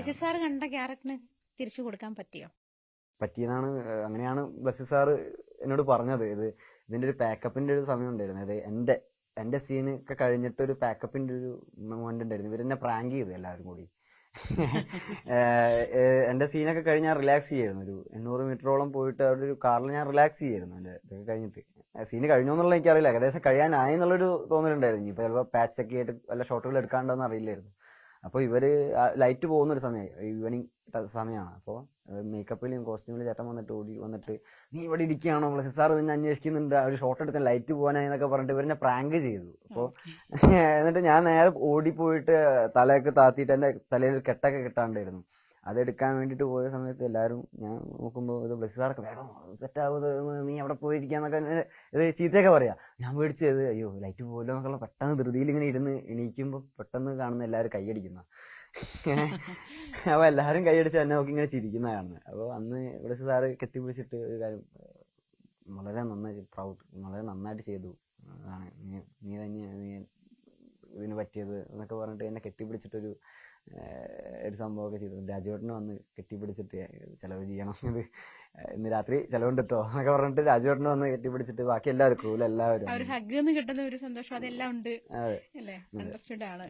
Blessy sir കണ്ട ക്യാരക്ടറിന് തിരിച്ചു കൊടുക്കാൻ പറ്റിയതാണ്. അങ്ങനെയാണ് ബ്ലസി സാറ് എന്നോട് പറഞ്ഞത്. ഇതിന്റെ ഒരു പാക്കപ്പിന്റെ ഒരു സമയം ഉണ്ടായിരുന്നു. അതായത് എന്റെ സീനൊക്കെ കഴിഞ്ഞിട്ട് ഒരു പാക്കപ്പിന്റെ ഒരു മൊമെന്റ് ഉണ്ടായിരുന്നു. ഇവരെന്നെ പ്രാങ്ക് ചെയ്തു എല്ലാവരും കൂടി. എന്റെ സീനൊക്കെ കഴിഞ്ഞ് ഞാൻ റിലാക്സ് ചെയ്യായിരുന്നു. ഒരു 800 മീറ്ററോളം പോയിട്ട് അവിടെ ഒരു കാറിൽ ഞാൻ റിലാക്സ് ചെയ്യായിരുന്നു. എന്റെ ഇതൊക്കെ കഴിഞ്ഞിട്ട് സീന് കഴിഞ്ഞു എന്നുള്ള എനിക്കറിയില്ല. ഏകദേശം കഴിയാനായി എന്നുള്ളൊരു തോന്നലുണ്ടായിരുന്നു. ഇപ്പൊ ചിലപ്പോൾ പാച്ചൊക്കെ ആയിട്ട് വല്ല ഷോട്ടുകൾ എടുക്കാണ്ടെന്ന് അറിയില്ലായിരുന്നു. അപ്പോൾ ഇവര് ലൈറ്റ് പോകുന്ന ഒരു സമയമായി, ഈവനിങ് സമയമാണ്. അപ്പോൾ മേക്കപ്പിലും കോസ്റ്റ്യൂമിലും ചേട്ടൻ വന്നിട്ട് നീ ഇവിടെ ഇരിക്കുകയാണോ, ബ്ലസി സാർ നിന്നെ അന്വേഷിക്കുന്നുണ്ട്, ഒരു ഷോട്ട് എടുക്കാൻ ലൈറ്റ് പോകാനായി എന്നൊക്കെ പറഞ്ഞിട്ട് ഇവരെന്നെ പ്രാങ്ക് ചെയ്തു. അപ്പോൾ എന്നിട്ട് ഞാൻ നേരെ ഓടിപ്പോയിട്ട് തലയൊക്കെ താത്തിയിട്ട് എന്റെ തലയിൽ കെട്ടൊക്കെ കിട്ടാണ്ടായിരുന്നു. അതെടുക്കാൻ വേണ്ടിയിട്ട് പോയ സമയത്ത് എല്ലാവരും ഞാൻ നോക്കുമ്പോൾ ഇത് ബ്ലസി സാറൊക്കെ വേണം സെറ്റാവുന്നത്, നീ അവിടെ പോയിരിക്കാന്നൊക്കെ ഇത് ചീത്തയൊക്കെ പറയാ. ഞാൻ പേടിച്ചത് അയ്യോ ലൈറ്റ് പോലോ എന്നൊക്കെ പെട്ടെന്ന് ധൃതിയിൽ ഇങ്ങനെ എണീക്കുമ്പോൾ പെട്ടെന്ന് കാണുന്ന എല്ലാവരും കൈയടിക്കുന്ന. അപ്പൊ എല്ലാവരും കൈയടിച്ച് എന്നെ നോക്കി ഇങ്ങനെ ചിരിക്കുന്ന കാണുന്നത്. അപ്പോൾ അന്ന് ബ്ലസി സാറ് കെട്ടിപ്പിടിച്ചിട്ട് ഒരു കാര്യം വളരെ നന്നായി വളരെ നന്നായിട്ട് ചെയ്തു, അതാണ് നീ തന്നെയാണ് നീ ഇതിന് പറ്റിയത് എന്നൊക്കെ പറഞ്ഞിട്ട് എന്നെ കെട്ടിപ്പിടിച്ചിട്ടൊരു സംഭവമൊക്കെ ചെയ്തു. രാജുവേട്ടന് വന്ന് കെട്ടിപ്പിടിച്ചിട്ട് ചെലവ് ചെയ്യണം, ഇത് ഇന്ന് രാത്രി ചെലവുണ്ട് കേട്ടോ എന്നൊക്കെ പറഞ്ഞിട്ട് രാജുവേട്ടന് വന്ന് കെട്ടിപ്പിടിച്ചിട്ട് ബാക്കി എല്ലാവരും ക്രൂലെല്ലാവരും ഹഗ് കിട്ടുന്ന ഒരു സന്തോഷം അതെല്ലാം ഉണ്ട്. അല്ലേ? അണ്ടർസ്റ്റുഡ് ആണ്.